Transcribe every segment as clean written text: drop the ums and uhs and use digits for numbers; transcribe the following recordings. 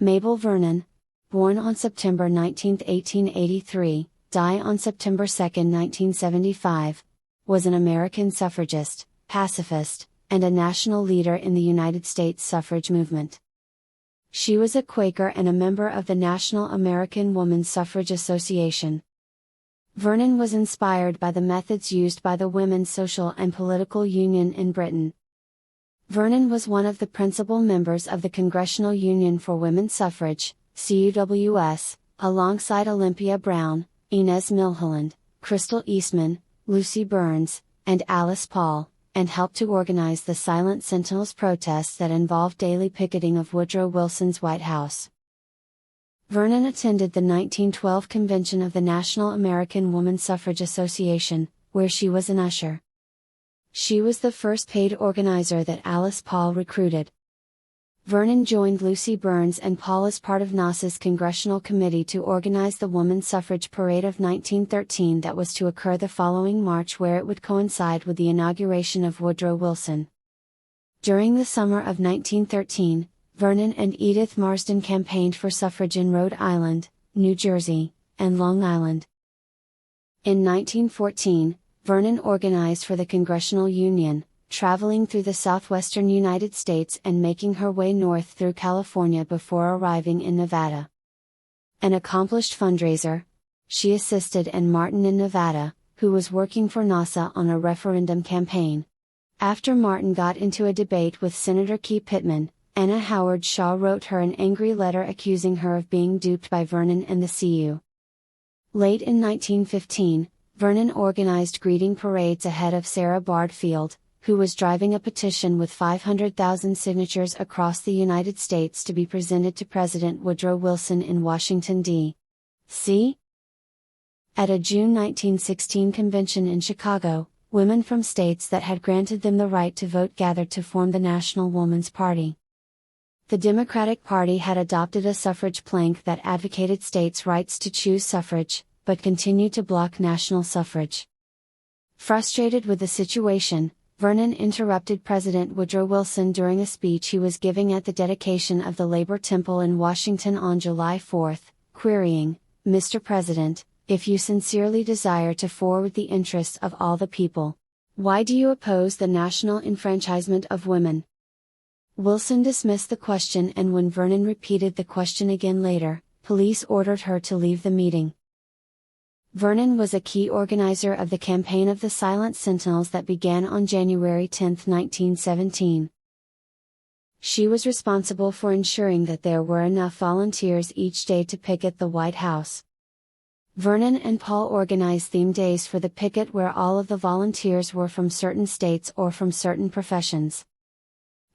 Mabel Vernon, born on September 19, 1883, died on September 2, 1975, was an American suffragist, pacifist, and a national leader in the United States suffrage movement. She was a Quaker and a member of the National American Woman Suffrage Association. Vernon was inspired by the methods used by the Women's Social and Political Union in Britain. Vernon was one of the principal members of the Congressional Union for Women's Suffrage, CUWS, alongside Olympia Brown, Inez Milholland, Crystal Eastman, Lucy Burns, and Alice Paul, and helped to organize the Silent Sentinels protests that involved daily picketing of Woodrow Wilson's White House. Vernon attended the 1912 convention of the National American Woman Suffrage Association, where she was an usher. She was the first paid organizer that Alice Paul recruited. Vernon joined Lucy Burns and Paul as part of NASA's congressional committee to organize the Women's Suffrage Parade of 1913 that was to occur the following March, where it would coincide with the inauguration of Woodrow Wilson. During the summer of 1913, Vernon and Edith Marsden campaigned for suffrage in Rhode Island, New Jersey, and Long Island. In 1914, Vernon organized for the Congressional Union, traveling through the southwestern United States and making her way north through California before arriving in Nevada. An accomplished fundraiser, she assisted Ann Martin in Nevada, who was working for NASA on a referendum campaign. After Martin got into a debate with Senator Key Pittman, Anna Howard Shaw wrote her an angry letter accusing her of being duped by Vernon and the CU. Late in 1915, Vernon organized greeting parades ahead of Sarah Bardfield, who was driving a petition with 500,000 signatures across the United States to be presented to President Woodrow Wilson in Washington, D.C. At a June 1916 convention in Chicago, women from states that had granted them the right to vote gathered to form the National Woman's Party. The Democratic Party had adopted a suffrage plank that advocated states' rights to choose suffrage, but continued to block national suffrage. Frustrated with the situation, Vernon interrupted President Woodrow Wilson during a speech he was giving at the dedication of the Labor Temple in Washington on July 4, querying, "Mr. President, if you sincerely desire to forward the interests of all the people, why do you oppose the national enfranchisement of women?" Wilson dismissed the question, and when Vernon repeated the question again later, police ordered her to leave the meeting. Vernon was a key organizer of the campaign of the Silent Sentinels that began on January 10, 1917. She was responsible for ensuring that there were enough volunteers each day to picket the White House. Vernon and Paul organized themed days for the picket where all of the volunteers were from certain states or from certain professions.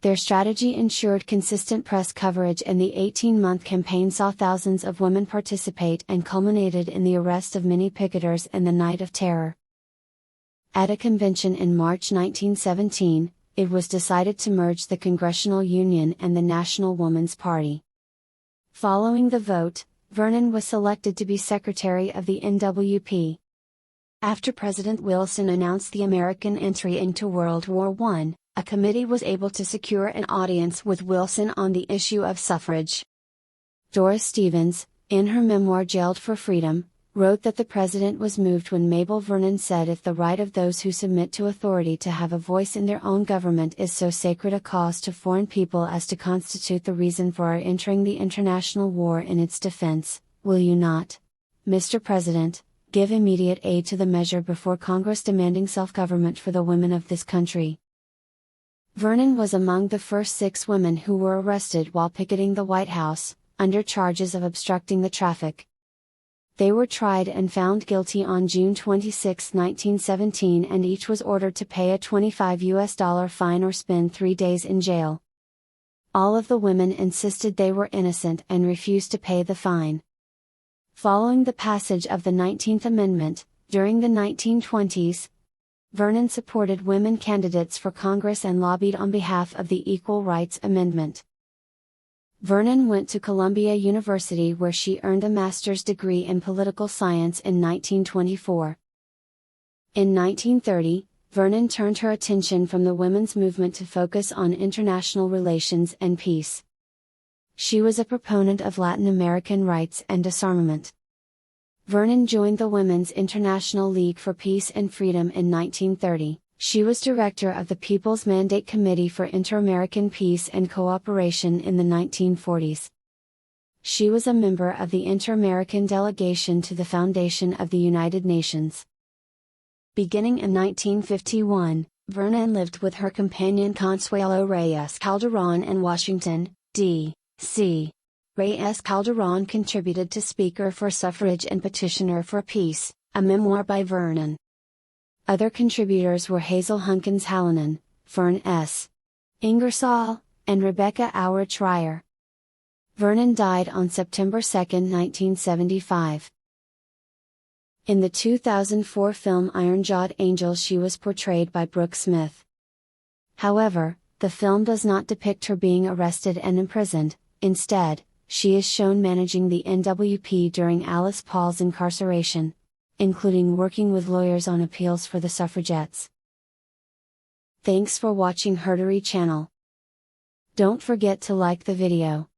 Their strategy ensured consistent press coverage, and the 18-month campaign saw thousands of women participate and culminated in the arrest of many picketers and the Night of Terror. At a convention in March 1917, it was decided to merge the Congressional Union and the National Woman's Party. Following the vote, Vernon was selected to be secretary of the NWP. After President Wilson announced the American entry into World War I, a committee was able to secure an audience with Wilson on the issue of suffrage. Doris Stevens, in her memoir Jailed for Freedom, wrote that the president was moved when Mabel Vernon said, "If the right of those who submit to authority to have a voice in their own government is so sacred a cause to foreign people as to constitute the reason for our entering the international war in its defense, will you not, Mr. President, give immediate aid to the measure before Congress demanding self-government for the women of this country?" Vernon was among the first 6 women who were arrested while picketing the White House, under charges of obstructing the traffic. They were tried and found guilty on June 26, 1917, and each was ordered to pay a $25 fine or spend 3 days in jail. All of the women insisted they were innocent and refused to pay the fine. Following the passage of the 19th Amendment, during the 1920s, Vernon supported women candidates for Congress and lobbied on behalf of the Equal Rights Amendment. Vernon went to Columbia University, where she earned a master's degree in political science in 1924. In 1930, Vernon turned her attention from the women's movement to focus on international relations and peace. She was a proponent of Latin American rights and disarmament. Vernon joined the Women's International League for Peace and Freedom in 1930. She was director of the People's Mandate Committee for Inter-American Peace and Cooperation in the 1940s. She was a member of the Inter-American Delegation to the Foundation of the United Nations. Beginning in 1951, Vernon lived with her companion Consuelo Reyes Calderon in Washington, D.C. Reyes Calderon contributed to Speaker for Suffrage and Petitioner for Peace, a memoir by Vernon. Other contributors were Hazel Hunkins Hallinan, Fern S. Ingersoll, and Rebecca Auer Trier. Vernon died on September 2, 1975. In the 2004 film Iron-Jawed Angel she was portrayed by Brooke Smith. However, the film does not depict her being arrested and imprisoned. Instead, she is shown managing the NWP during Alice Paul's incarceration, including working with lawyers on appeals for the suffragettes. Thanks for watching HerStory channel. Don't forget to like the video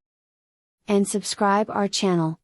and subscribe our channel.